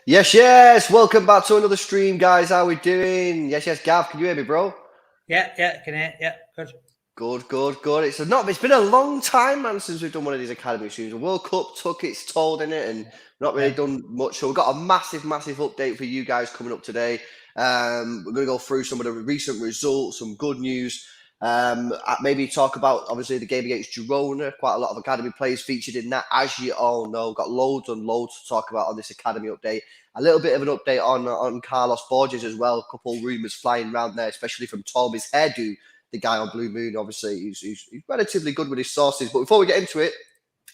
Yes. Welcome back to another stream, guys. How we doing? Yes. Gav, can you hear me, bro? Yeah, can hear. Yeah, good. Good. It's been a long time, man, since we've done one of these academy streams. The World Cup took its toll in it, and not really done much. So we've got a massive update for you guys coming up today. We're going to go through some of the recent results, some good news. Maybe talk about, obviously, the game against Girona. Quite a lot of academy players featured in that, as you all know. Got loads and loads to talk about on this academy update. A little bit of an update on Carlos Borges as well. A couple of rumours flying around there, especially from Tommy's hairdo, the guy on Blue Moon. Obviously, he's relatively good with his sources. But before we get into it,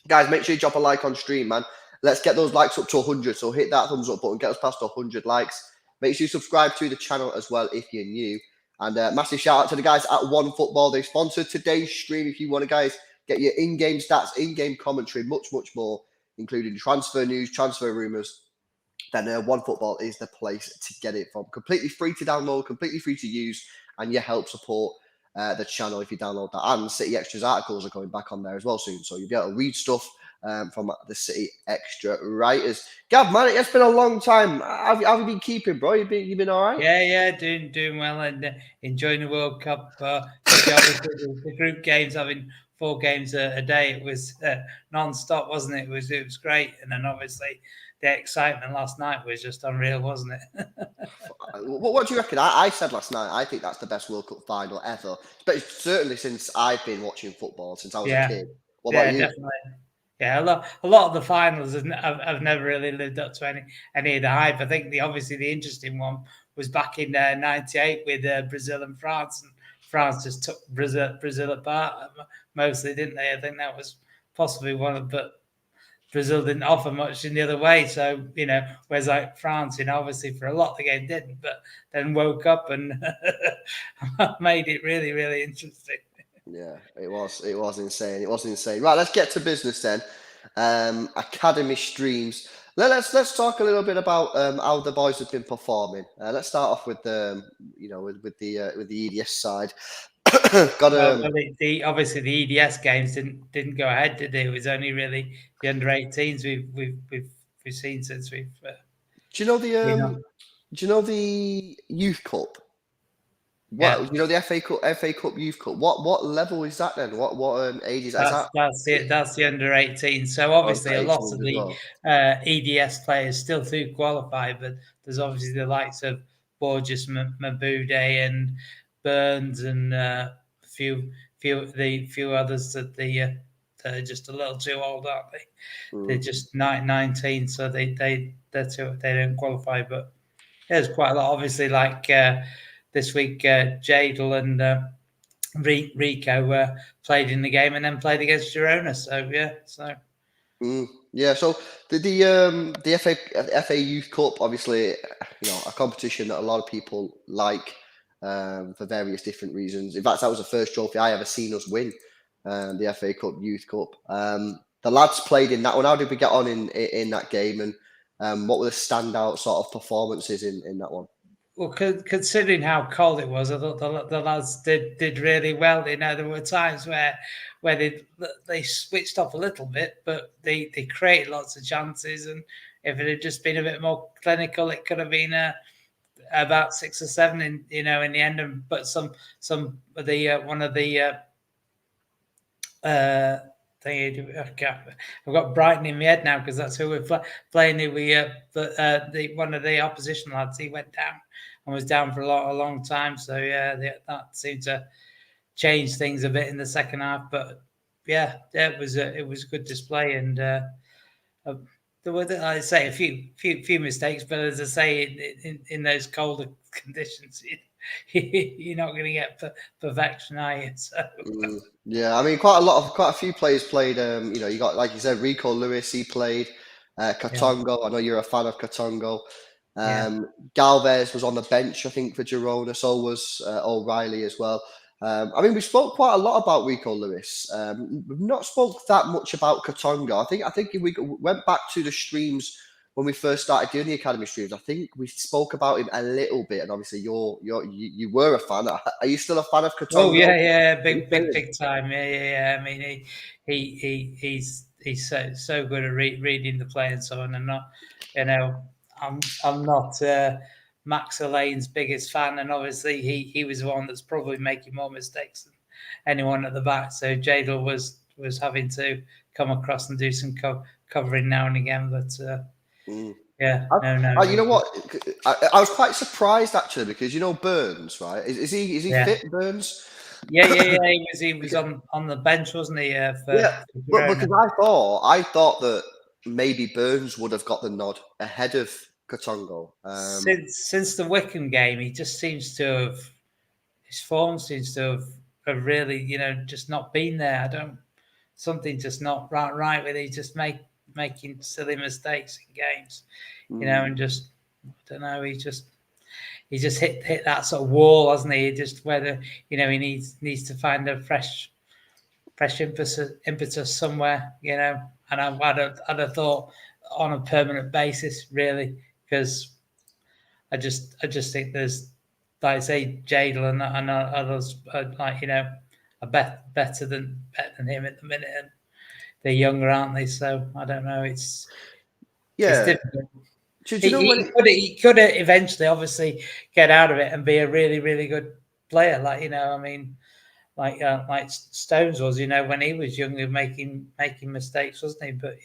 guys, make sure you drop a like on stream, man. Let's get those likes up to 100. So hit that thumbs up button, get us past 100 likes. Make sure you subscribe to the channel as well if you're new. And massive shout out to the guys at One Football. They sponsored today's stream. If you want to, guys, get your in-game stats, in-game commentary, much more, including transfer news, transfer rumours, then One Football is the place to get it from. Completely free to download, completely free to use, and you help support the channel if you download that. And City Extras articles are going back on there as well soon, so you'll be able to read stuff from the City Extra writers. Gav, man, it's been a long time. How have you been keeping, bro? You been all right? Yeah, doing well and enjoying the World Cup. Obviously the group games, having 4 games a day, it was non-stop, wasn't it? It was great, and then obviously the excitement last night was just unreal, wasn't it? What do you reckon? I said last night, I think that's the best World Cup final ever, but certainly since I've been watching football since I was a kid. What about you? Definitely. Yeah, a lot of the finals have never really lived up to any of the hype. I think obviously the interesting one was back in '98 with Brazil and France, and France just took Brazil apart mostly, didn't they? I think that was possibly one of, but Brazil didn't offer much in the other way. So, whereas like France, obviously for a lot of the game didn't, but then woke up and made it really, really interesting. Yeah, it was insane. It was insane. Right, let's get to business then. Academy streams. Let's talk a little bit about how the boys have been performing. Let's start off with the EDS side. Obviously the EDS games didn't go ahead, did they? It was only really the under 18s we've seen since we've. Do you know the Youth Cup? What, the FA Cup Youth Cup? What level is that then? What age is that? That's the under 18. So obviously a lot of the EDS players still do qualify, but there's obviously the likes of Borges, Mabude, and Burns, and a few others that they're just a little too old, aren't they? They're just 19, so they don't qualify. But there's quite a lot, obviously, like this week, Jaden and Rico played in the game and then played against Girona. So yeah. So the FA Youth Cup, obviously, a competition that a lot of people like for various different reasons. In fact, that was the first trophy I ever seen us win, the FA Cup Youth Cup. The lads played in that one. How did we get on in that game, and what were the standout sort of performances in that one? Well, considering how cold it was, I thought the lads did really well. There were times where they switched off a little bit, but they created lots of chances. And if it had just been a bit more clinical, it could have been about 6 or 7 in the end. But some of the one of the I've got Brighton in my head now because that's who we're playing. One of the opposition lads, he went down and was down for a long time. So that seemed to change things a bit in the second half. But it was a good display, and there were, I say, a few mistakes. But as I say, in those colder conditions, you're not going to get perfection, are you? So. Yeah, I mean, quite a few players played. You got, like you said, Rico Lewis. He played. Katongo. I know you're a fan of Katongo. Galvez was on the bench, I think, for Girona. So was O'Reilly as well. I mean, we spoke quite a lot about Rico Lewis. We've not spoke that much about Katongo. I think if we went back to the streams when we first started doing the academy streams, I think we spoke about him a little bit, and obviously you were a fan. Are you still a fan of Katongo? Oh yeah, big time. Yeah. I mean, he's so good at reading the play and so on. And not, I'm not Max Alain's biggest fan, and obviously he was the one that's probably making more mistakes than anyone at the back. So Jadel was having to come across and do some covering now and again, but. Yeah, no. You know what? I was quite surprised actually because Burns, right? Is he fit, Burns? He was on the bench, wasn't he? But because I thought that maybe Burns would have got the nod ahead of Katongo. Since the Wickham game, he just seems to have his form seems to have really, just not been there. Something just not right with it. He's just making silly mistakes in games, and just I don't know. He just hit that sort of wall, hasn't he? Just whether he needs to find a fresh impetus somewhere, and I'd have thought on a permanent basis, really, because I just think there's, like I say, Jaden and others are better than him at the minute, and they're younger, aren't they? So I don't know. It's difficult. He could eventually, obviously, get out of it and be a really, really good player. Like Stones was, when he was younger, making mistakes, wasn't he? But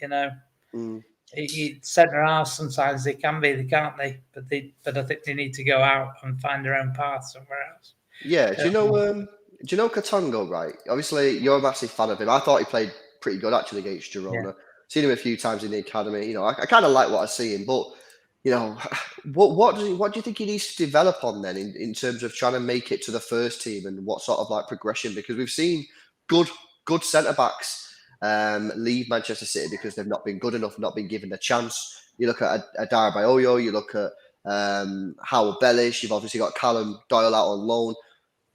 centre half sometimes they can be, can't they? But I think they need to go out and find their own path somewhere else. Yeah. Do you know Katongo, right? Obviously, you're a massive fan of him. I thought he played pretty good actually against Girona. Seen him a few times in the academy. I kind of like what I see him, but what do you think he needs to develop on then in terms of trying to make it to the first team, and what sort of like progression? Because we've seen good centre backs leave Manchester City because they've not been good enough, not been given a chance. You look at Adara Bayoyo, you look at Howard Bellish, you've obviously got Callum Doyle out on loan.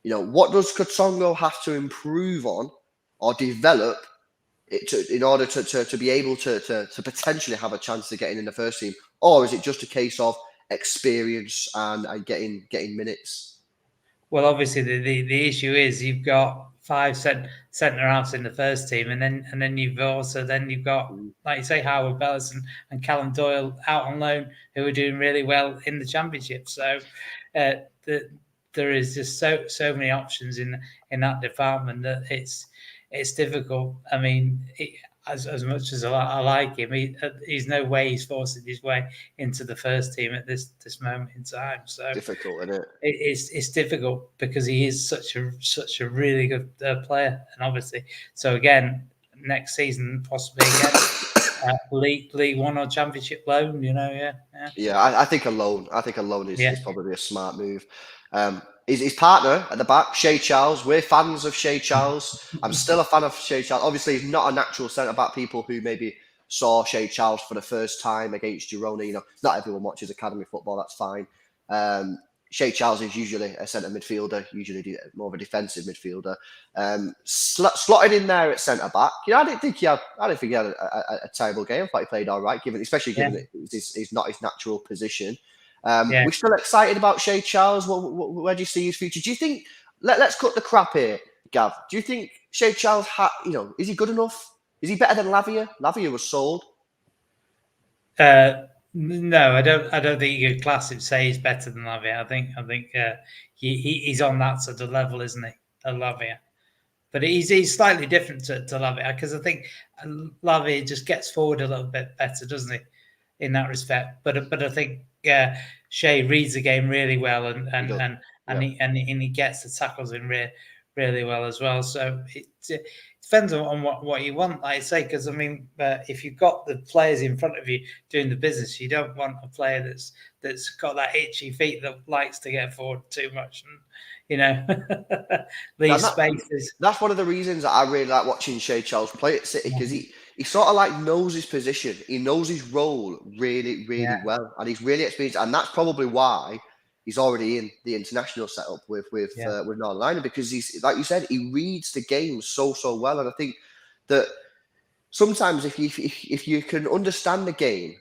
What does Katongo have to improve on or develop in order to be able to potentially have a chance to getting in the first team? Or is it just a case of experience and getting minutes? Well, obviously the issue is you've got 5 centre halves in the first team, and then you've got, like you say, Howard Bellis and Callum Doyle out on loan, who are doing really well in the Championship. So there is just so many options in that department that it's difficult. I mean, as much as I like him, he's no way he's forcing his way into the first team at this moment in time. So difficult, isn't it? It's difficult because he is such a really good player, and obviously, so again, next season possibly again League One or Championship loan. I think a loan. Is probably a smart move. His partner at the back, Shay Charles. We're fans of Shay Charles. I'm still a fan of Shay Charles. Obviously, he's not a natural centre-back. People who maybe saw Shay Charles for the first time against Girona, not everyone watches academy football. That's fine. Shay Charles is usually a centre midfielder, usually more of a defensive midfielder. Slotted in there at centre-back. I didn't think he had a terrible game. I thought he played all right, especially given it's not his natural position. We're still excited about Shay Charles. Where do you see his future? Do you think? Let's cut the crap here, Gav. Do you think Shay Charles? Is he good enough? Is he better than Lavia? Lavia was sold. No, I don't think you could class him, say he's better than Lavia. I think he's on that sort of level, isn't he? Lavia, but he's slightly different to Lavia, because I think Lavia just gets forward a little bit better, doesn't he? In that respect, but I think Shay reads the game really well, and he gets the tackles in really well as well. So it depends on what you want, like I say, because I mean, if you've got the players in front of you doing the business, you don't want a player that's got that itchy feet that likes to get forward too much and leave spaces. That's one of the reasons that I really like watching Shay Charles play at City, because he sort of like knows his position. He knows his role really, really well, and he's really experienced. And that's probably why he's already in the international setup with Northern Ireland, because he's, like you said, he reads the game so well. And I think that sometimes if you can understand the game,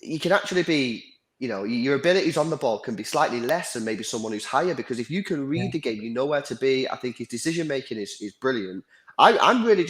you can actually be, your abilities on the ball can be slightly less than maybe someone who's higher, because if you can read the game, you know where to be. I think his decision making is brilliant. I'm really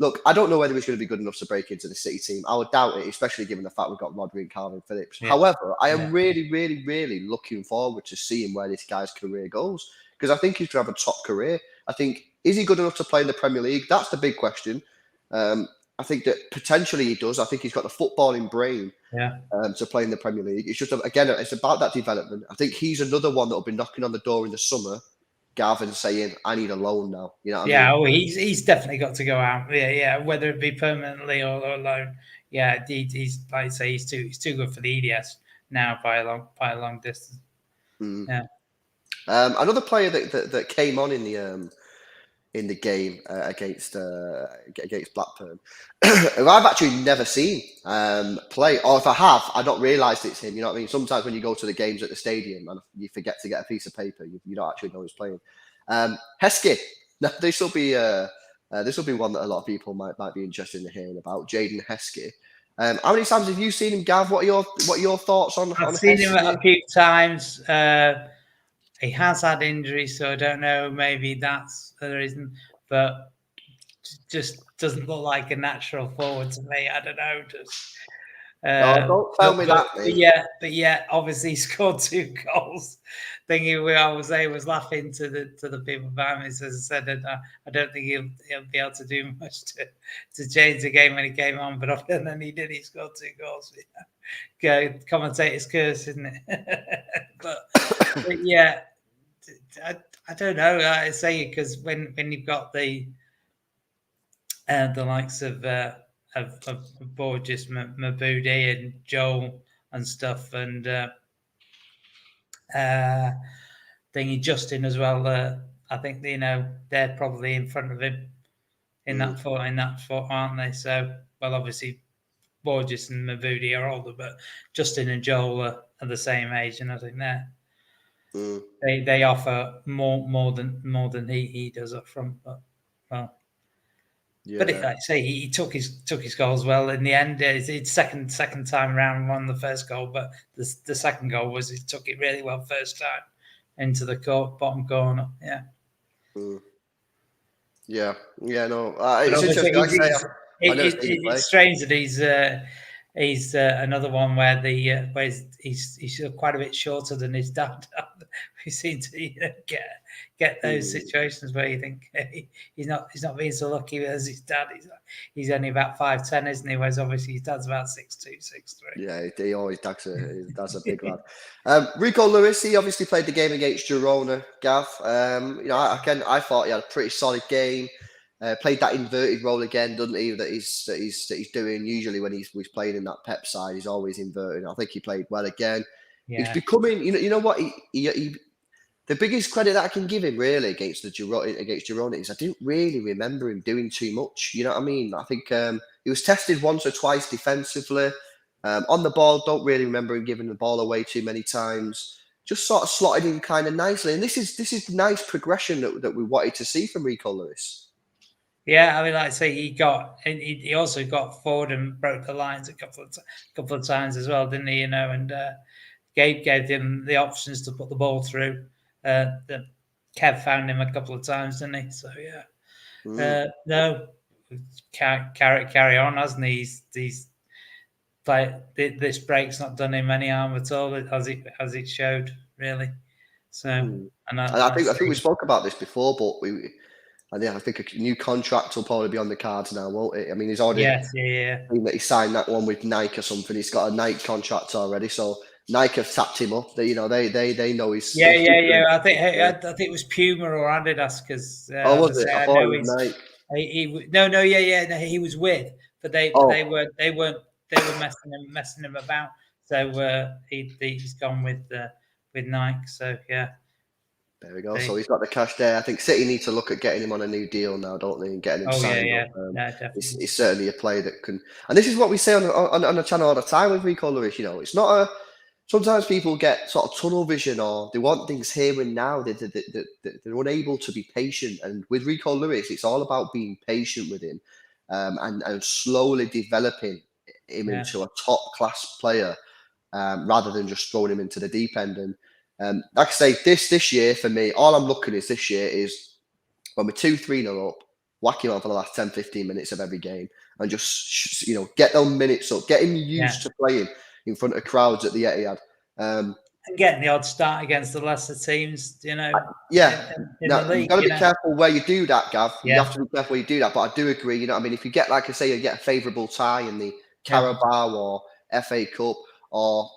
look, I don't know whether he's going to be good enough to break into the City team. I would doubt it, especially given the fact we've got Rodri and Calvin Phillips. Yeah. However, I am really, really, really looking forward to seeing where this guy's career goes, because I think he's going to have a top career. I think, is he good enough to play in the Premier League? That's the big question. I think that potentially he does. I think he's got the footballing brain to play in the Premier League. It's just, again, it's about that development. I think he's another one that will be knocking on the door in the summer Gav and saying, I need a loan now. You know what I Yeah, mean? oh, he's definitely got to go out. Yeah, whether it be permanently or loan. Yeah, he's like I say, he's too good for the EDS now by a long distance. Mm. Yeah. Another player that came on in the game against Blackburn, who I've actually never seen play, or if I have, I don't realise it's him. You know what I mean? Sometimes when you go to the games at the stadium and you forget to get a piece of paper, you don't actually know who's playing. Heskey. Now this will be one that a lot of people might be interested in hearing about. Jaden Heskey. How many times have you seen him, Gav? What are your thoughts on? I've seen him a few times. He has had injuries, so I don't know. Maybe that's the reason, but just doesn't look like a natural forward to me. I don't know. Just don't tell me that. But yeah, obviously he scored 2 goals. Thinking I was laughing to the people behind me. So as I said, I don't think he'll be able to do much to change the game when he came on. But then he did. He scored 2 goals. Yeah. Commentator's curse, isn't it? but yeah, I don't know. I say because when you've got the likes of Borges, Mabude, and Joel and stuff, and thingy Justin as well. I think they're probably in front of him in that foot, aren't they? So obviously Borges and Mabude are older, but Justin and Joel are the same age, and I think they offer more than he does up front. But well. Yeah. But like I say, he took his goals well in the end. It's second time around won the first goal, but the second goal was he took it really well first time into the bottom corner. Yeah. Yeah. No. It's interesting. Like I say, It's strange that he's another one where he's quite a bit shorter than his dad. We seem to get those situations where you think he's not being so lucky as his dad. He's only about 5'10", isn't he? Whereas obviously his dad's about 6'2", 6'3". Yeah, he always that's a big lad. Rico Lewis, he obviously played the game against Girona, Gav. I thought he had a pretty solid game. Played that inverted role again, doesn't he? That he's doing usually when he's playing in that Pep side. He's always inverted. I think he played well again. Yeah. He's becoming, you know what? He the biggest credit that I can give him really against Girona is I didn't really remember him doing too much. You know what I mean? I think he was tested once or twice defensively. On the ball, don't really remember him giving the ball away too many times. Just sort of slotted in kind of nicely, and this is nice progression that we wanted to see from Rico Lewis. Yeah, I mean, like I say, he also got forward and broke the lines a couple of times as well, didn't he? And Gabe gave him the options to put the ball through. Kev found him a couple of times, didn't he? So yeah, no, carry on, hasn't he? He's like this break's not done him any harm at all, as it showed, really. So, and I think we spoke about this before, but I think a new contract will probably be on the cards now, won't it? I mean, he's already that he signed that one with Nike or something. He's got a Nike contract already, so Nike have tapped him up. They know he's I think it was Puma or Adidas because was it? I thought it was Nike. No, he was with, but they weren't messing him about. So he's gone with Nike. So yeah. There we go. So he's got the cash there. I think City need to look at getting him on a new deal now, don't they? And getting him signed up. Definitely. He's certainly a player that can. And this is what we say on the channel all the time with Rico Lewis. You know, it's not a. Sometimes people get sort of tunnel vision, or they want things here and now. They're unable to be patient. And with Rico Lewis, it's all about being patient with him, and slowly developing him into a top class player, rather than just throwing him into the deep end. And like I say, this year for me, all I'm looking is this year is when we're 2-3-0 up, whack him on for the last 10, 15 minutes of every game, and just get those minutes up, get him used to playing in front of crowds at the Etihad. And getting the odd start against the lesser teams, in now, the league. You've got to be careful where you do that, Gav. You have to be careful where you do that. But I do agree, you know what I mean? If you get, like I say, you get a favourable tie in the Carabao or FA Cup, or,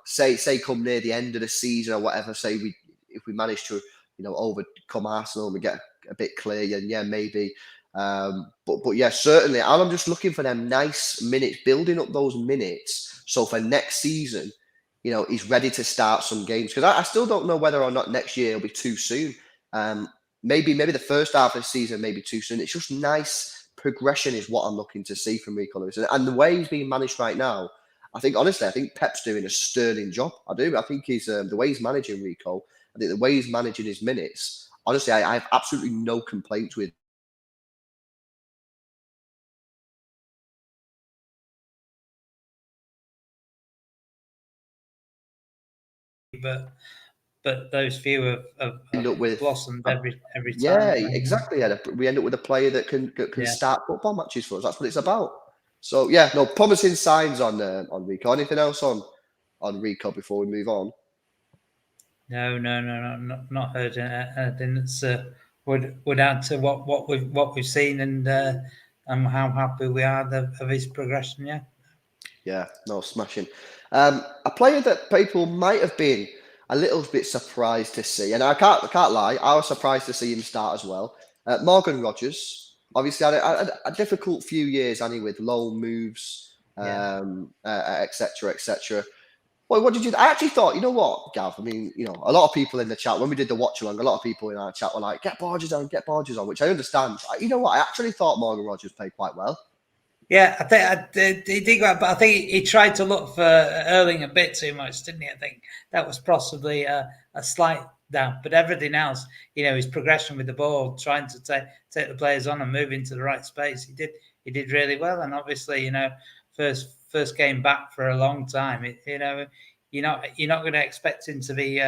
say come near the end of the season or whatever, if we manage to overcome Arsenal and we get a bit clear, and yeah, maybe. But yeah, certainly. And I'm just looking for them nice minutes, building up those minutes. So for next season, he's ready to start some games. Because I still don't know whether or not next year will be too soon. Maybe the first half of the season may be too soon. It's just nice progression is what I'm looking to see from Rico Lewis. And the way he's being managed right now, I think Pep's doing a sterling job. I do. I think he's the way he's managing Rico. I think the way he's managing his minutes. Honestly, I have absolutely no complaints with. But those few have blossomed every time. Yeah, exactly. We end up with a player that can start football matches for us. That's what it's about. So yeah, no promising signs on Rico. Anything else on Rico before we move on? No, not heard anything that's would add to what we've seen and how happy we are of his progression. Yeah. Yeah, no, smashing. A player that people might have been a little bit surprised to see, and I can't lie, I was surprised to see him start as well. Morgan Rogers, obviously had a difficult few years, with loan moves, etc. Well, what did you? I actually thought, you know what, Gav? I mean, a lot of people in the chat when we did the watch along, a lot of people in our chat were like, "Get Borges on, which I understand. You know what? I actually thought Morgan Rogers played quite well. Yeah, I think he did, but I think he tried to look for Erling a bit too much, didn't he? I think that was possibly a slight down, but everything else, his progression with the ball, trying to take the players on and move into the right space, he did really well. And obviously, first game back for a long time, you're not going to expect him to be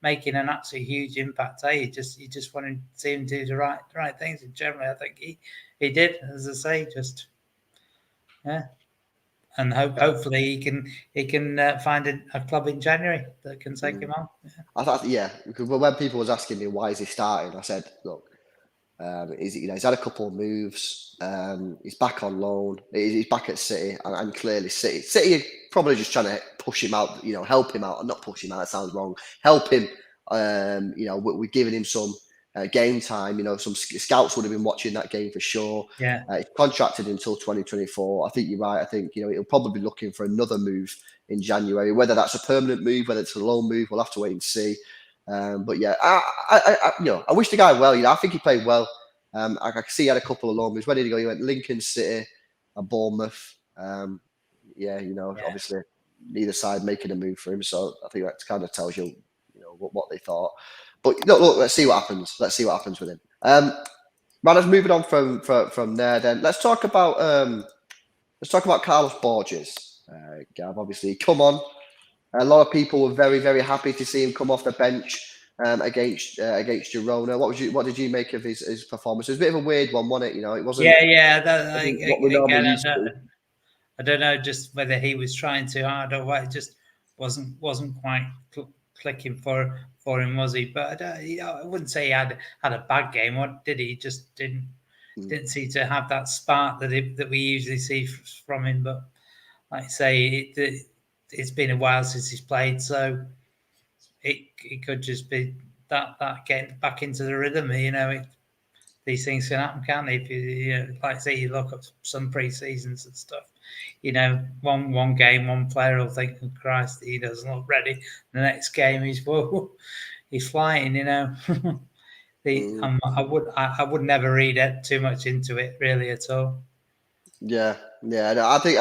making an absolutely huge impact. You just want to see him do the right things. And generally, I think he did, as I say, just and hopefully he can find a club in January that can take him on. Yeah. I thought, because when people was asking me why is he starting, I said, look, he's had a couple of moves. He's back on loan. He's back at City, and clearly City are probably just trying to push him out. Help him out, and not push him out. That sounds wrong. Help him. We're giving him some game time. Some scouts would have been watching that game for sure. Yeah, he's contracted until 2024. I think you're right. I think he'll probably be looking for another move in January. Whether that's a permanent move, whether it's a loan move, we'll have to wait and see. But yeah, I wish the guy well. I think he played well. I can see he had a couple of loan moves. Where did he go? He went Lincoln City and Bournemouth. Obviously neither side making a move for him. So I think that kind of tells you, what they thought. But look, let's see what happens. Let's see what happens with him. Let's moving on from there. Then let's talk about Carlos Borges. Gav, obviously, come on. A lot of people were very, very happy to see him come off the bench against Girona. What did you make of his performance? It was a bit of a weird one, wasn't it? It wasn't. Yeah. I don't know just whether he was trying too hard or what. It just wasn't quite clicking for him, was he? But I wouldn't say he had a bad game. What did he? Just didn't seem to have that spark that we usually see from him. But like I say, it's been a while since he's played, so it could just be that getting back into the rhythm. These things can happen, can't they? If like I say, you look at some pre-seasons and stuff. One game, one player will think, oh, Christ, he doesn't look ready. The next game, he's flying. I would never read too much into it, really, at all. Yeah. No, I think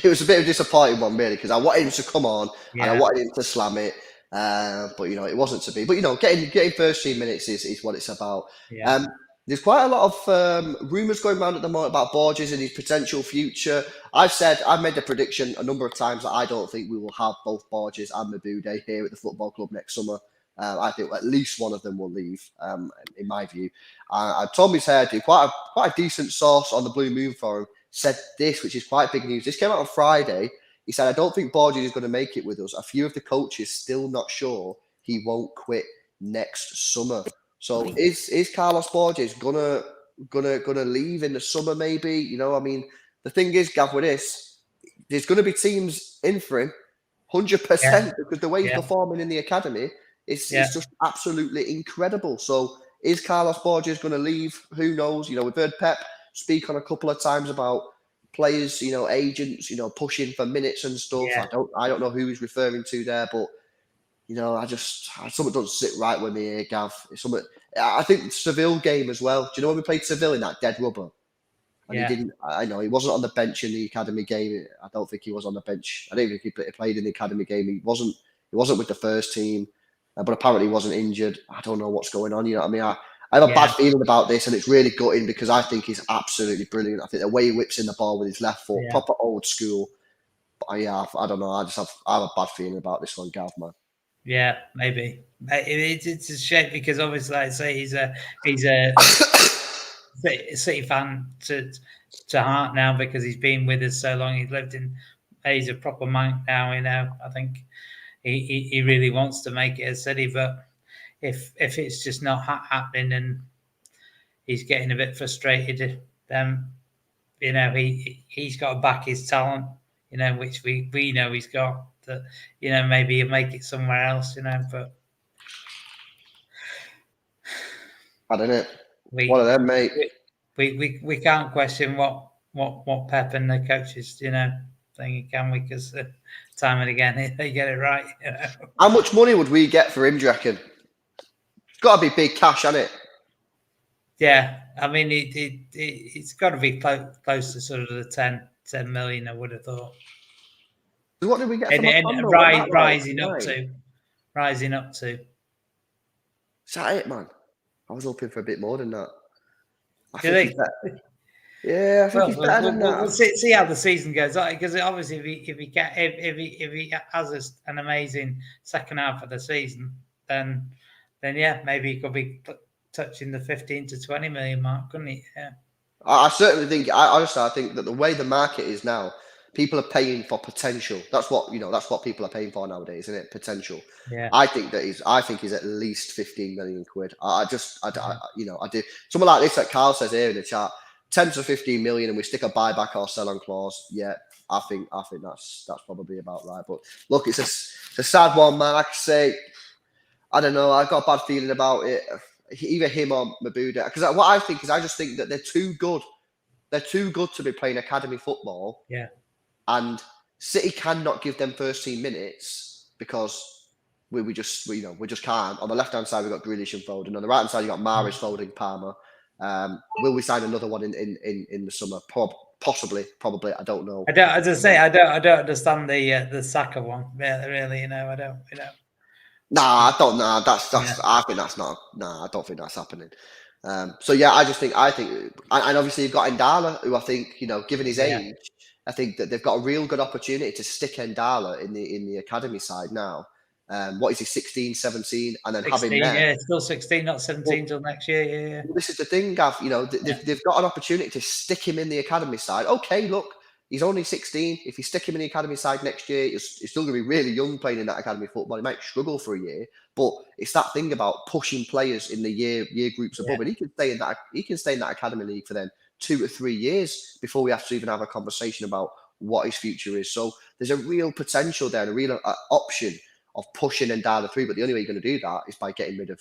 it was a bit of a disappointing one, really, because I wanted him to come on and I wanted him to slam it, but it wasn't to be. But getting first 3 minutes is what it's about. Yeah. There's quite a lot of rumours going around at the moment about Borges and his potential future. I've made the prediction a number of times that I don't think we will have both Borges and Mabude here at the football club next summer. I think at least one of them will leave, in my view. Tommy's Hairdo, quite a decent source on the Blue Moon Forum, said this, which is quite big news. This came out on Friday. He said, I don't think Borges is going to make it with us. A few of the coaches still not sure he won't quit next summer. So is Carlos Borges gonna leave in the summer? Maybe the thing is, Gav, with this, there's going to be teams in for him, 100%, because the way he's performing in the academy, It's just absolutely incredible. So is Carlos Borges going to leave? Who knows? We've heard Pep speak on a couple of times about players, agents, pushing for minutes and stuff. Yeah. I don't know who he's referring to there, but something doesn't sit right with me here, Gav. I think Seville game as well. Do you know when we played Seville in that dead rubber? And he didn't. I know he wasn't on the bench in the academy game. I don't think he was on the bench. I don't think he played in the academy game. He wasn't with the first team, but apparently he wasn't injured. I don't know what's going on. You know what I mean? I have a bad feeling about this, and it's really gutting because I think he's absolutely brilliant. I think the way he whips in the ball with his left foot, proper old school. But I don't know. I have a bad feeling about this one, Gav, man. Yeah, maybe. It's a shame because obviously, like I say, he's a City fan to heart now because he's been with us so long. He's a proper Manc now. I think he really wants to make it a City, but if it's just not happening and he's getting a bit frustrated, then he's got to back his talent, which we know he's got. That maybe he'll make it somewhere else, but I don't know. One of them, mate. We can't question what Pep and the coaches, thinking, can we? Because time and again they get it right. How much money would we get for him, do you reckon? It's got to be big cash, hasn't it? Yeah, I mean it's got to be close to sort of the 10 million. I would have thought. What did we get from and rising up to? Is that it, man? I was hoping for a bit more than that. I think he's better. Yeah, I think he's better than that. We'll see how the season goes. Because obviously, if he has an amazing second half of the season, then yeah, maybe he could be touching the 15 to 20 million mark, couldn't he? Yeah. I certainly think. I think that the way the market is now, people are paying for potential. That's what people are paying for nowadays, isn't it? Potential. Yeah. I think he's at least 15 million quid. I do. Someone like this that Carl says here in the chat, 10 to 15 million, and we stick a buyback or sell on clause. Yeah, I think that's probably about right. But look, it's a sad one, man. Like I say, I don't know. I've got a bad feeling about it. Either him or Mabuda. Because what I think is, I just think that they're too good. They're too good to be playing academy football. Yeah. And City cannot give them first team minutes because we just can't. On the left hand side we've got Grealish and Foden. On the right hand side you've got Mahrez, Foden, Palmer. Will we sign another one in the summer? Possibly, probably. I don't know. I don't understand the Saka one. Really, I don't. Nah, I don't know. I think that's not. Nah, I don't think that's happening. So yeah, I think, and obviously you've got Ndala, who I think, given his age, I think that they've got a real good opportunity to stick Ndala in the academy side now. What is he, 16, 17, and then 16, having there. Yeah, still 16, not 17 till next year. Yeah. This is the thing, Gav. They've got an opportunity to stick him in the academy side. Okay, look. He's only 16. If you stick him in the academy side next year, he's still going to be really young playing in that academy football. He might struggle for a year, but it's that thing about pushing players in the year groups above, and he can stay in that academy league for then 2 to 3 years before we have to even have a conversation about what his future is. So there's a real potential there, and a real option of pushing Ndala through. But the only way you're going to do that is by getting rid of,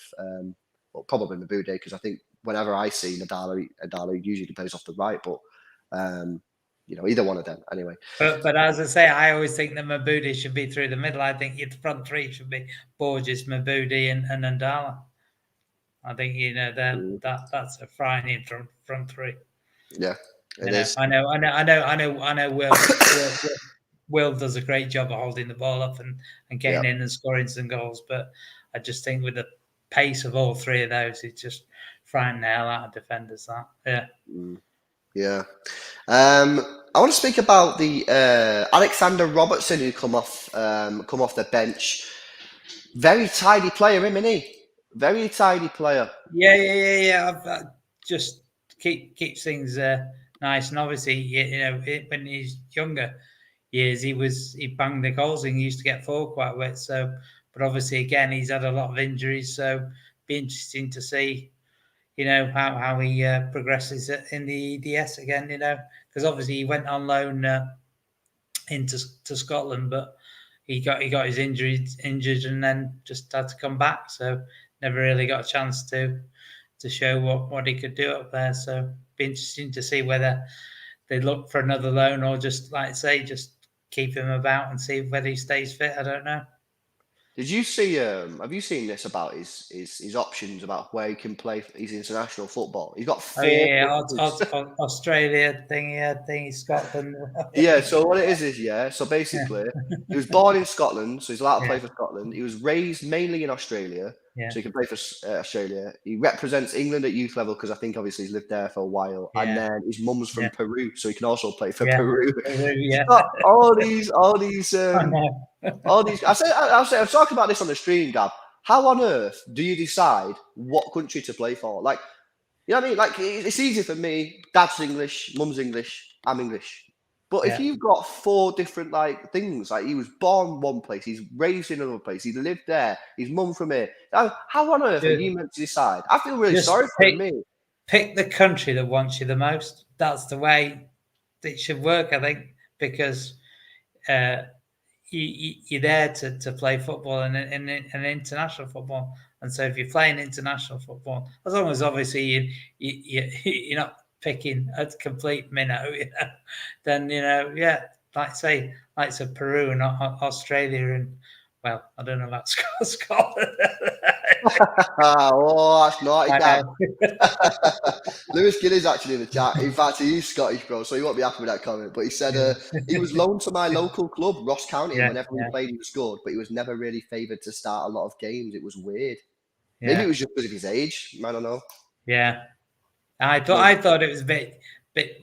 probably Mabude, because I think whenever I see Ndala usually plays off the right, but. Either one of them anyway. But as I say, I always think that Mabude should be through the middle. I think your front three should be Borges, Mabude, and Ndala. I think that's a frightening front three. Yeah, it is. I know. Will does a great job of holding the ball up and getting in and scoring some goals, but I just think with the pace of all three of those, it's just frightening the hell out of defenders. Yeah. I want to speak about the Alexander Robertson who come off the bench. Very tidy player, isn't he? Very tidy player. Yeah. I just keeps things nice, and obviously, when he's younger years, he banged the goals and he used to get forward quite a bit. So, but obviously, again, he's had a lot of injuries, so be interesting to see. How he progresses in the EDS again, because obviously he went on loan into Scotland, but, he got his injured, and then just had to come back. So never really got a chance to show what he could do up there. So be interesting to see whether they look for another loan or just, like I say, just keep him about and see whether he stays fit. I don't know. Did you see? Have you seen this about his options about where he can play his international football? He's got 4. Australia thingy, Scotland. Yeah. So what it is so basically, he was born in Scotland, so he's allowed to play for Scotland. He was raised mainly in Australia, so he can play for Australia. He represents England at youth level because I think obviously he's lived there for a while, and then his mum's from Peru, so he can also play for Peru. All these. I was talking about this on the stream, Gab. How on earth do you decide what country to play for? Like, you know what I mean? Like, it's easy for me. Dad's English, mum's English, I'm English. But if you've got 4 different things, like he was born one place, he's raised in another place, he lived there, his mum from here. How on earth are you meant to decide? I feel really sorry for me. Pick the country that wants you the most. That's the way it should work, I think, because you're there to play football and international football. And so if you're playing international football, as long as obviously you're not picking a complete minnow, then, like say Peru and Australia and, well, I don't know about Scotland. Oh, that's naughty, Dad. Lewis Gilly's actually in the chat. In fact, he is Scottish, bro, so he won't be happy with that comment. But he said he was loaned to my local club, Ross County, and whenever he played, he was good, but he was never really favoured to start a lot of games. It was weird. Maybe it was just because of his age. I don't know. Yeah, I thought it was a bit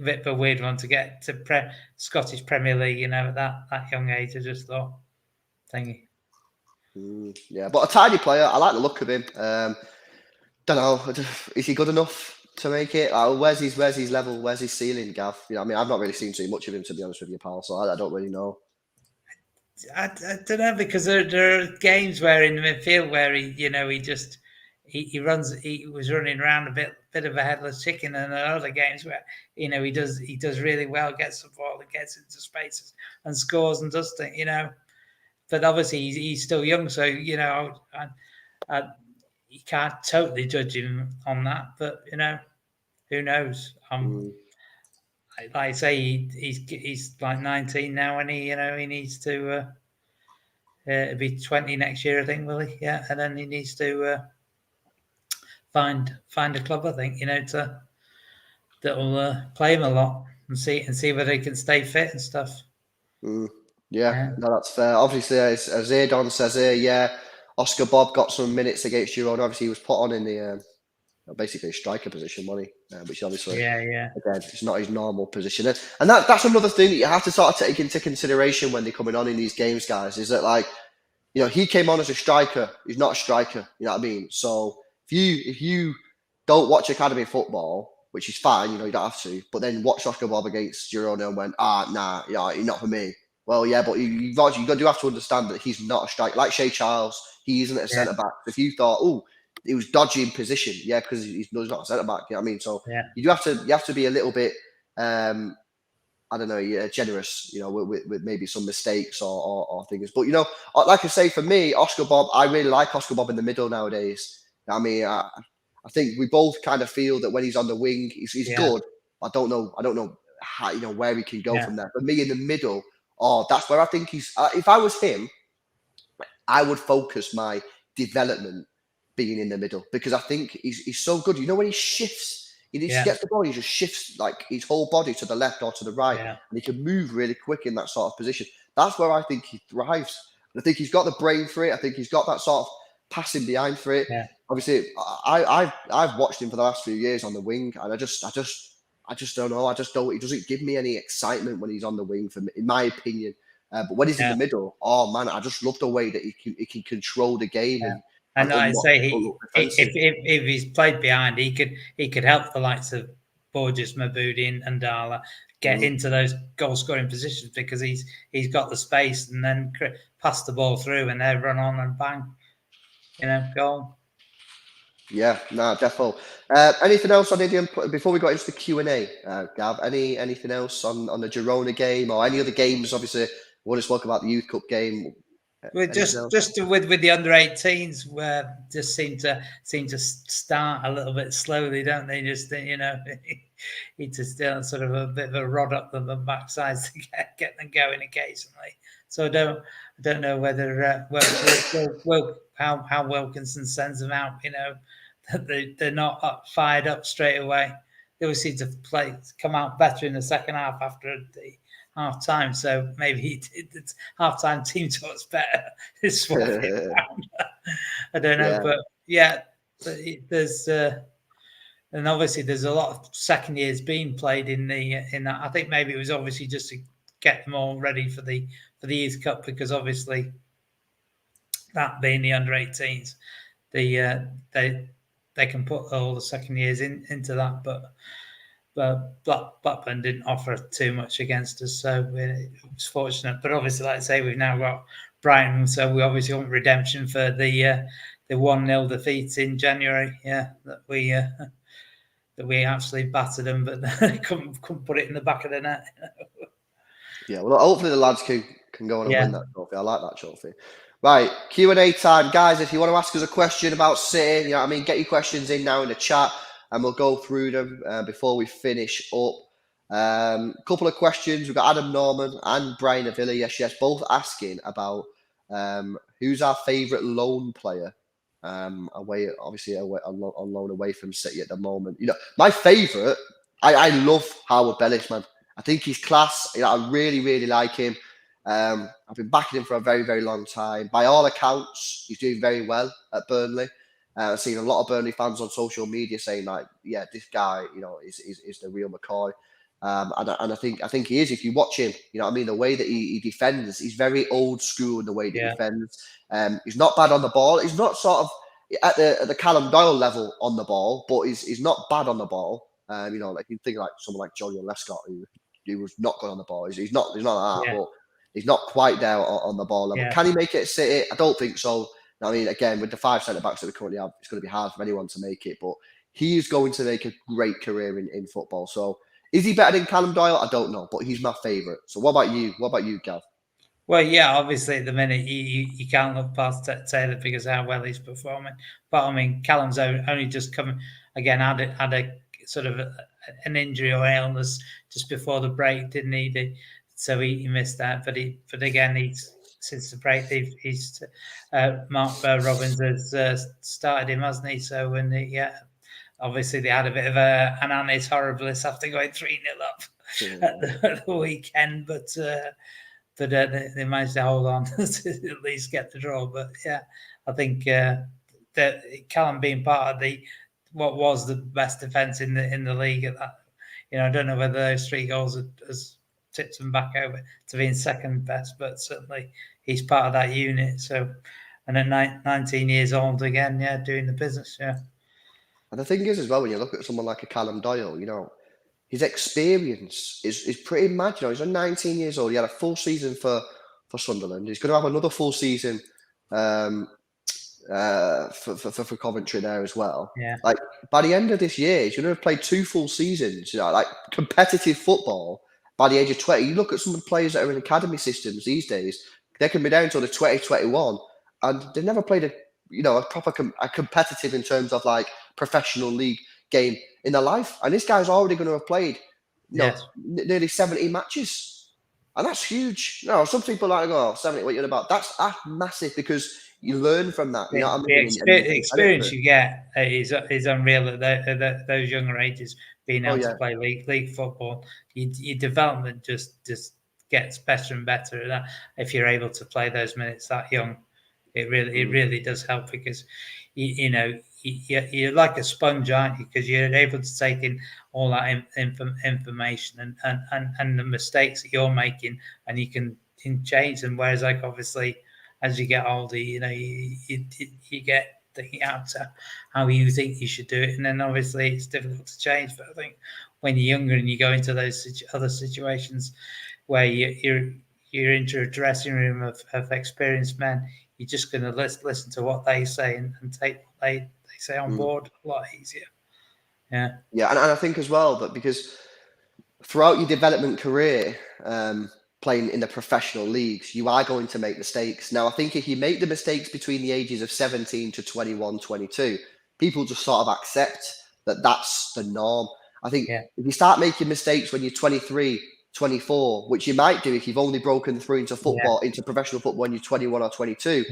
of a weird one to get to Scottish Premier League, at that young age. I just thought, thingy. Yeah, but a tidy player. I like the look of him. Don't know. Is he good enough to make it? Where's his level? Where's his ceiling, Gav? I mean, I've not really seen too much of him, to be honest with you, pal. So I don't really know. I don't know, because there are games where in the midfield where he runs. He was running around a bit of a headless chicken, and there are other games where he does really well, gets the ball and gets into spaces and scores and does things. But obviously he's still young, so you can't totally judge him on that. But who knows? Like I say, he's like 19 now, and he needs to be 20 next year, I think, will he? Yeah, and then he needs to find a club, I think, that'll play him a lot and see whether he can stay fit and stuff. Yeah, no, that's fair. Obviously, as Adon says here, Oscar Bobb got some minutes against Girona. Obviously, he was put on in the basically a striker position, wasn't he? Which obviously, again, it's not his normal position. And that's another thing that you have to sort of take into consideration when they're coming on in these games, guys, is that, he came on as a striker. He's not a striker, you know what I mean? So if you don't watch academy football, which is fine, you don't have to, but then watch Oscar Bobb against Girona and went, nah, he's not for me. Well, yeah, but you do have to understand that he's not a striker. Like Shay Charles, he isn't a centre back. If you thought, he was dodging position, because he's not a centre back. You know what I mean? So you have to be a little bit, I don't know, generous. With maybe some mistakes or things. But like I say, for me, Oscar Bobb, I really like Oscar Bobb in the middle nowadays. I mean, I think we both kind of feel that when he's on the wing, he's good. I don't know how, where he can go from there. For me, in the middle. That's where I think he's. If I was him, I would focus my development being in the middle, because I think he's so good. When he shifts, he gets the ball, he just shifts like his whole body to the left or to the right, and he can move really quick in that sort of position. That's where I think he thrives. And I think he's got the brain for it. I think he's got that sort of passing behind for it. Obviously, I've watched him for the last few years on the wing, and I just don't know. He doesn't give me any excitement when he's on the wing, in my opinion. But when he's in the middle, man, I just love the way that he can control the game. And I say if he's played behind, he could help the likes of Borges, Mabudi, and Dala get into those goal scoring positions, because he's got the space, and then pass the ball through, and they run on and bang, goal. Yeah, no, definitely. Anything else on Indian before we got into the Q&A, Gav? Anything else on the Girona game or any other games? Obviously, we want to talk about the Youth Cup game. Just with the under 18s, where just seem to start a little bit slowly, don't they? Just need to still sort of a bit of a rod up the backsides to get them going occasionally. So I don't know whether how Wilkinson sends them out. That they're not fired up straight away. They always seem to come out better in the second half after the half time, so maybe the half time team talks better. I don't know, but there's and obviously there's a lot of second years being played in that. I think maybe it was obviously just to get them all ready for the Youth Cup, because obviously that being the under 18s, they can put all the second years into that, but Blackburn didn't offer too much against us, so it was fortunate. But obviously, like I say, we've now got Brighton, so we obviously want redemption for the 1-0 defeat in January. Yeah, that we actually battered them, but couldn't put it in the back of the net. Yeah, well, hopefully the lads can go on and win that trophy. I like that trophy. Right, Q&A time, guys. If you want to ask us a question about City, you know what I mean, get your questions in now in the chat, and we'll go through them before we finish up. Couple of questions. We've got Adam Norman and Brian Avila. Yes, both asking about who's our favourite loan player on loan away from City at the moment. My favourite, I love Howard Bellis, man. I think he's class. I really, really like him. I've been backing him for a very, very long time. By all accounts, he's doing very well at Burnley. I've seen a lot of Burnley fans on social media saying this guy, is the real McCoy. And I think he is. If you watch him, the way that he defends, he's very old school in the way that he defends. He's not bad on the ball. He's not sort of at the Callum Doyle level on the ball, but he's not bad on the ball. Like you think like someone like Johnny Lescott who was not good on the ball. He's not that, but he's not quite there on the ball level. Can he make it at City? I don't think so. I mean, again, with the 5 centre-backs that we currently have, it's going to be hard for anyone to make it, but he is going to make a great career in football. So is he better than Callum Doyle? I don't know, but he's my favourite. So what about you? What about you, Gav? Well, yeah, obviously at the minute you can't look past Taylor because of how well he's performing. But I mean, Callum's only just come again, had a sort of an injury or illness just before the break, didn't he? So he missed that. But again, since the break, he's Mark Robbins has started him, hasn't he? So obviously they had a bit of an annus horribilis after going 3-0 up at the weekend, but they managed to hold on to at least get the draw. But yeah, I think that Callum being part of what was the best defence in the league at that. I don't know whether those 3 goals has tipped them back over to being second best, but certainly he's part of that unit. So, and at 19 years old again, doing the business, And the thing is as well, when you look at someone like a Callum Doyle, his experience is pretty mad. He's 19 years old. He had a full season for Sunderland. He's going to have another full season for Coventry there as well. Yeah. Like by the end of this year, he's going to have played 2 full seasons. Like competitive football by the age of 20. You look at some of the players that are in academy systems these days; they can be down until the 2021, and they've never played a proper competitive in terms of like professional league game in their life. And this guy's already going to have played nearly 70 matches, and that's huge. Some people like go 70, what you're about. That's massive because you learn from that. You know what I mean? The experience you get is unreal at those younger ages. Being able to play league football, your development just gets better and better at that. If you're able to play those minutes that young, it really does help, because you're like a sponge, aren't you? Because you're able to take in all that information and the mistakes that you're making, and you can change them. Whereas, like, obviously, as you get older, you get thinking out how you think you should do it, and then obviously it's difficult to change. But I think when you're younger and you go into those other situations where you're into a dressing room of experienced men, you're just going to listen to what they say and take what they say on board a lot easier. Yeah. Yeah, and I think as well that because throughout your development career, playing in the professional leagues, you are going to make mistakes. Now, I think if you make the mistakes between the ages of 17 to 21, 22, people just sort of accept that that's the norm. I think if you start making mistakes when you're 23, 24, which you might do if you've only broken through into football, into professional football when you're 21 or 22,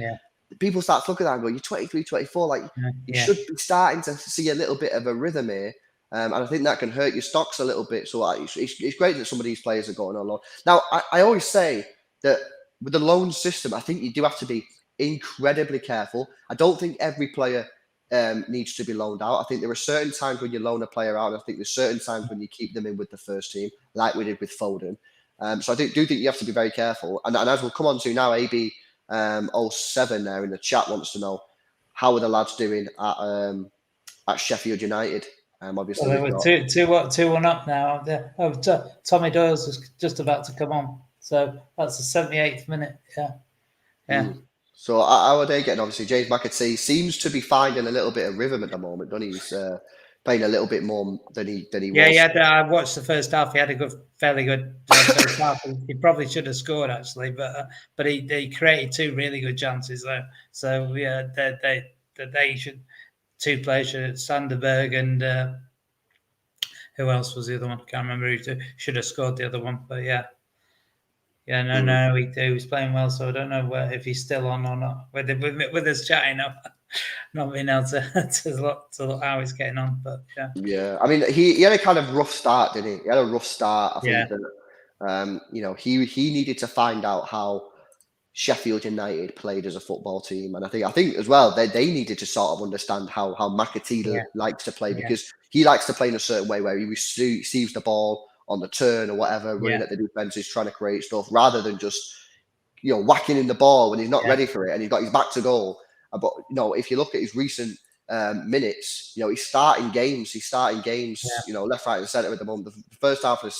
people start to look at that and go, you're 23, 24, like you should be starting to see a little bit of a rhythm here. And I think that can hurt your stocks a little bit. So it's great that some of these players are going on loan. Now, I always say that with the loan system, I think you do have to be incredibly careful. I don't think every player needs to be loaned out. I think there are certain times when you loan a player out, and I think there's certain times when you keep them in with the first team, like we did with Foden. So I do think you have to be very careful. And as we'll come on to now, AB 07 there in the chat wants to know, how are the lads doing at Sheffield United? Obviously, well, they were 2-1 up now. Tommy Doyle's was just about to come on, so that's the 78th minute. Yeah. So how are they getting? Obviously, James McAtee seems to be finding a little bit of rhythm at the moment, doesn't he? He's playing a little bit more than he was. Yeah. I watched the first half. He had a fairly good first half. He probably should have scored actually, but he created 2 really good chances there. So yeah, they should. 2 players, Sanderberg and who else was the other one? I can't remember who should have scored the other one, but yeah, no, he was playing well. So I don't know if he's still on or not. With us chatting up, not being able to look how he's getting on, but yeah. I mean, he had a kind of rough start, didn't he? He had a rough start. I think that he needed to find out how Sheffield United played as a football team, and I think as well they needed to sort of understand how McAtee likes to play, because he likes to play in a certain way where he receives the ball on the turn or whatever, running at the defenses, trying to create stuff, rather than just whacking in the ball when he's not ready for it and he's got his back to goal. But if you look at his recent minutes, he's starting games, left, right, and centre at the moment. The first half of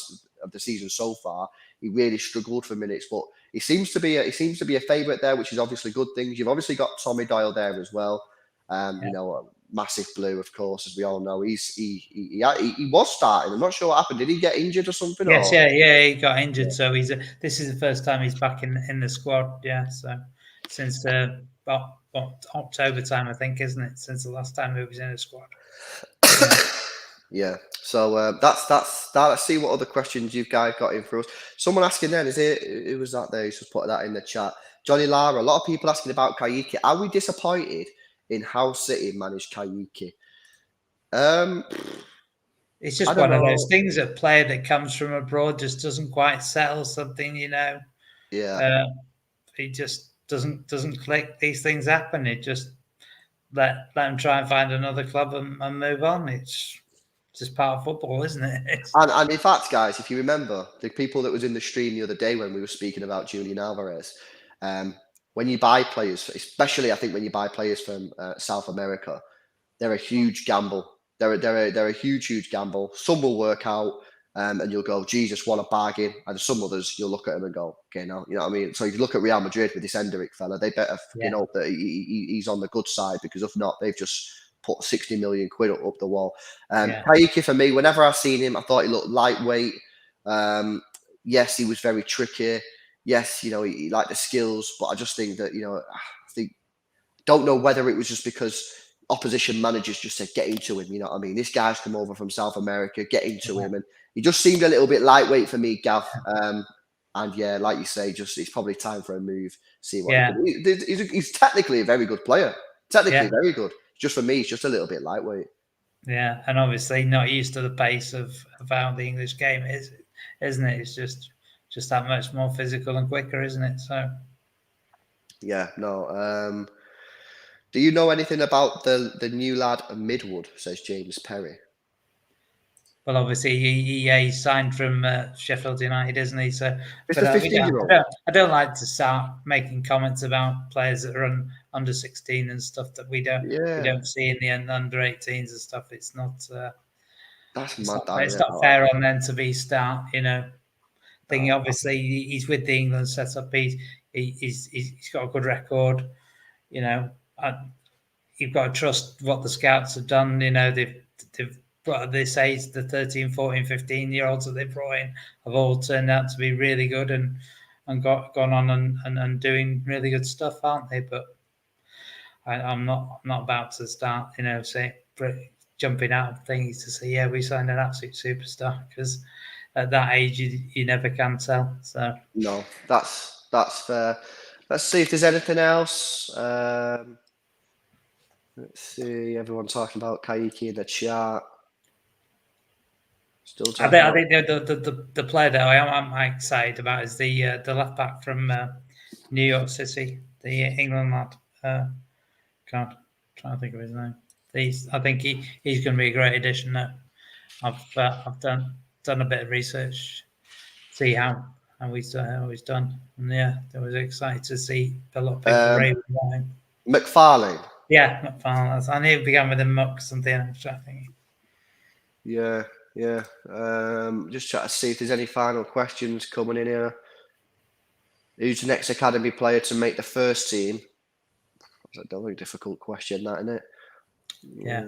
the season so far, he really struggled for minutes, but he seems to be a favourite there, which is obviously good things. You've obviously got Tommy Doyle there as well. A massive blue, of course, as we all know. He was starting. I'm not sure what happened. Did he get injured or something? Yes, he got injured. So this is the first time he's back in the squad. Yeah, so since October time, I think, isn't it? Since the last time he was in the squad. Yeah. So that's that. Let's see what other questions you guys got in for us. Someone asking then, who was that there? He's just put that in the chat. Johnny Lara. A lot of people asking about Kayky. Are we disappointed in how City managed Kayky? It's just one of those things. A player that comes from abroad just doesn't quite settle something, Yeah. It just doesn't click. These things happen. It just let them try and find another club and move on. It's just part of football, isn't it? And in fact, guys, if you remember the people that was in the stream the other day when we were speaking about Julian Alvarez, when you buy players, especially I think when you buy players from South America, they're a huge gamble. They're a huge gamble. Some will work out, and you'll go, Jesus, what a bargain. And some others, you'll look at them and go, okay, no, you know what I mean? So if you look at Real Madrid with this Enderick fella, they better hope that he's on the good side, because if not, they've just put 60 million quid up the wall. Kayky, for me, whenever I've seen him, I thought he looked lightweight. Yes, he was very tricky. Yes, he liked the skills, but I just think that, don't know whether it was just because opposition managers just said, get into him, you know what I mean? This guy's come over from South America, get into him. And he just seemed a little bit lightweight for me, Gav. And yeah, like you say, it's probably time for a move. See what he's technically a very good player. Very good. Just for me, he's just a little bit lightweight. Yeah, and obviously not used to the pace of how the English game is, isn't it? It's just that much more physical and quicker, isn't it? So yeah, no. Do you know anything about the new lad Midwood? Says James Perry. Well, obviously he signed from Sheffield United, isn't he? So, it's the 15-year-old. I don't like to start making comments about players that are under 16 and stuff that we don't see in the under 18s and stuff. It's not. That's it's mad. It's not fair on them to be thinking. Obviously, he's with the England setup. He's got a good record. You've got to trust what the scouts have done. They've brought this age, the 13, 14, 15-year-olds that they've brought in have all turned out to be really good. And and gone on and doing really good stuff, aren't they? But I'm not about to start, jumping out of things to say, we signed an absolute superstar, because at that age you never can tell. So no, that's fair. Let's see if there's anything else. Let's see. Everyone talking about Kayky in the chat. Still talking. I think the player that I am excited about is the left back from New York City, the England lad. Trying to think of his name. I think he's going to be a great addition now. I've done a bit of research, see how he's done, and I was excited to see a lot of people raving about him. McFarlane. Yeah, McFarlane. I knew it began with a muck something. I'm thinking. Yeah. Just trying to see if there's any final questions coming in here. Who's the next academy player to make the first team? That's a very difficult question, that, isn't it? Yeah.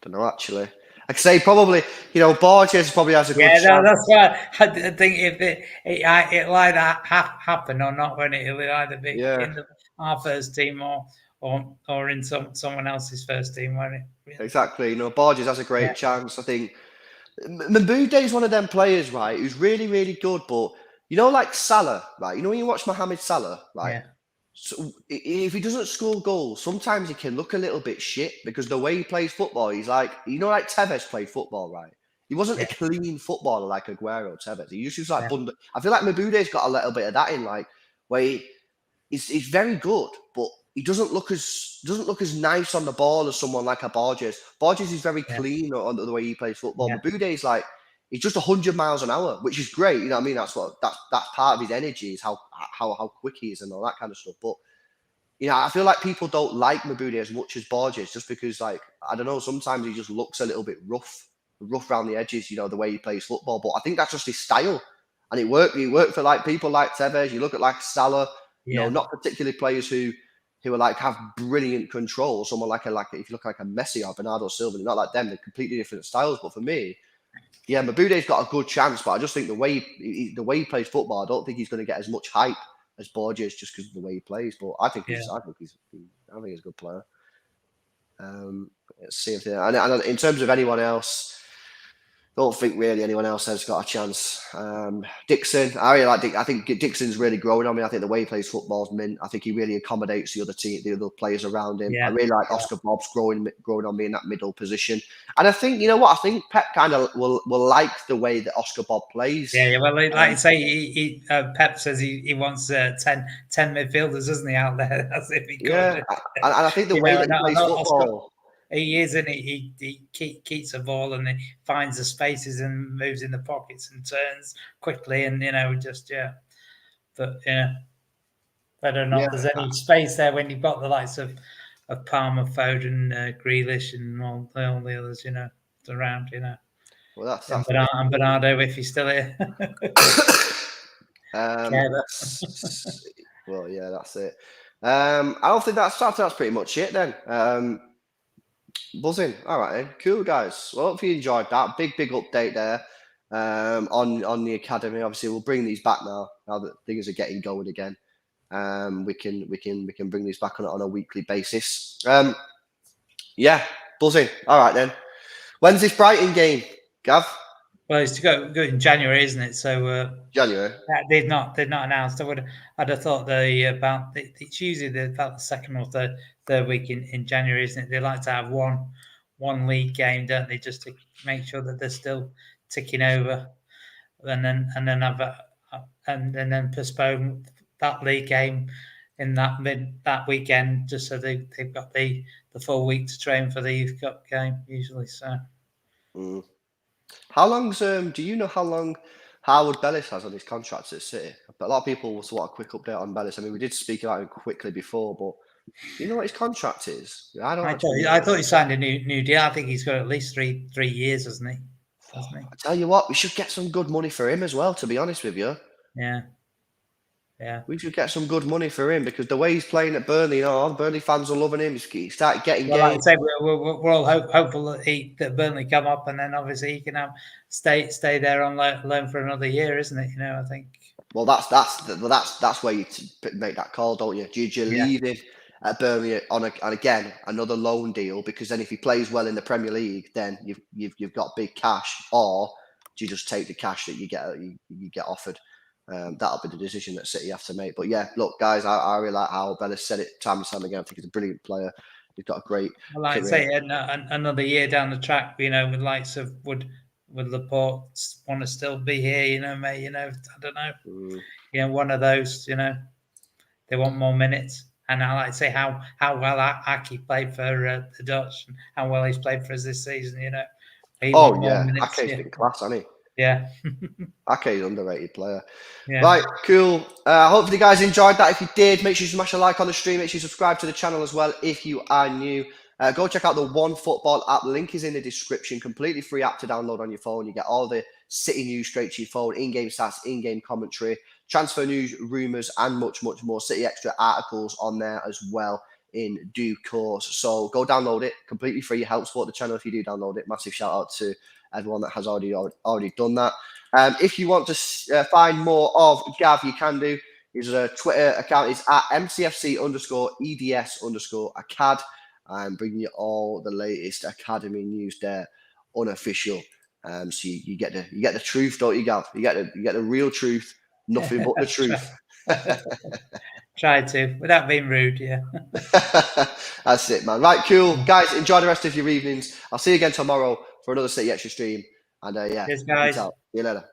Don't know, actually. I could say probably, Borges probably has a good chance. Yeah, that's right. I think if it'll either happen or not, when it'll either be in our first team or in someone else's first team, won't it? Yeah. Exactly. Borges has a great chance. I think Mabude is one of them players, right, who's really, really good, but like Salah, right? When you watch Mohamed Salah, right? Yeah. So if he doesn't score goals, sometimes he can look a little bit shit, because the way he plays football, he's like, like Tevez played football, right? He wasn't a clean footballer like Aguero, Tevez. He used to like I feel like Mabude's got a little bit of that in, like, where he's very good, but he doesn't look as nice on the ball as someone like a Borges. Borges is very clean on the way he plays football. Yeah. Mabude's like, he's just 100 miles an hour, which is great. You know what I mean? That's part of his energy, is how quick he is and all that kind of stuff. But I feel like people don't like Mabude as much as Borges, just because, like, I don't know, sometimes he just looks a little bit rough around the edges. The way he plays football. But I think that's just his style, and it worked. It worked for like people like Tevez. You look at like Salah. Not particularly players who are like have brilliant control. Someone like if you look like a Messi or Bernardo Silva, they're not like them. They're completely different styles. But for me, Mabude's got a good chance. But I just think the way he plays football, I don't think he's going to get as much hype as Borges, just because of the way he plays. But I think he's a good player. Let's see if and in terms of anyone else, don't think really anyone else has got a chance. Dixon, I really like I think Dixon's really growing on me. I think the way he plays football is mint. I think he really accommodates the other players around him. I really like Oscar Bobb's growing on me in that middle position. And I think, I think Pep kind of will like the way that Oscar Bobb plays. Yeah. Well, like you say, Pep says he wants 10 midfielders, doesn't he, out there? That's if he could. Yeah, and I think the way that he plays football. He is, and he keeps the ball, and he finds the spaces and moves in the pockets and turns quickly, and But whether or not there's any space there when you've got the likes of Palmer, Foden, Grealish, and all the others, around, Well, that's and Bernardo, if he's still here. Well, yeah, that's it. I don't think that's pretty much it then. Buzzing. All right, then. Cool, guys. Well, hope you enjoyed that. Big update there on the academy. Obviously, we'll bring these back now that things are getting going again. We can bring these back on a weekly basis. Buzzing. All right, then. When's this Brighton game, Gav? Well, it's to go in January, isn't it? So January. They've not announced. I'd have thought it's usually about the second or third week in January, isn't it? They like to have one league game, don't they, just to make sure that they're still ticking over, and then postpone that league game in that weekend, just so they've got the full week to train for the Youth Cup game usually. So. How long's do you know how long Howard Bellis has on his contract at City? But a lot of people will want a quick update on Bellis. I mean, we did speak about him quickly before, but do you know what his contract is? I thought he signed a new deal. I think he's got at least three years, hasn't he? I tell you what, we should get some good money for him as well, to be honest with you. Yeah. We should get some good money for him, because the way he's playing at Burnley, all the Burnley fans are loving him. He started getting games. Like I say, we're all hopeful that Burnley come up, and then obviously he can stay there on loan for another year, isn't it? I think. Well, that's where you make that call, don't you? Do you leave him at Burnley and again another loan deal, because then if he plays well in the Premier League, then you've got big cash, or do you just take the cash that you get offered? That'll be the decision that City have to make. But yeah, look, guys, I really like how Bella said it time and time again. I think he's a brilliant player. He's got a great. Well, like I say, another year down the track, with likes of would Laporte want to still be here? Mate. I don't know. One of those. They want more minutes, and I like to say how well Aki played for the Dutch, and how well he's played for us this season. Ake's been class, hasn't he? Yeah. Ake's an underrated player. Yeah. Right, cool. Hopefully you guys enjoyed that. If you did, make sure you smash a like on the stream. Make sure you subscribe to the channel as well if you are new. Go check out the OneFootball app. Link is in the description. Completely free app to download on your phone. You get all the City news straight to your phone, in-game stats, in-game commentary, transfer news, rumours, and much, much more. City Extra articles on there as well in due course. So go download it. Completely free. Help support the channel if you do download it. Massive shout out to everyone that has already done that. If you want to find more of Gav, you can do. His Twitter account is at MCFC_EDS_acad. I'm bringing you all the latest academy news there, unofficial. So you get the truth, don't you, Gav? You get the real truth, nothing but the truth. Try to, without being rude, yeah. That's it, man. Right, cool. Guys, enjoy the rest of your evenings. I'll see you again tomorrow for another City Extra stream. And yeah, cheers, guys. See you later.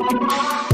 Thank you.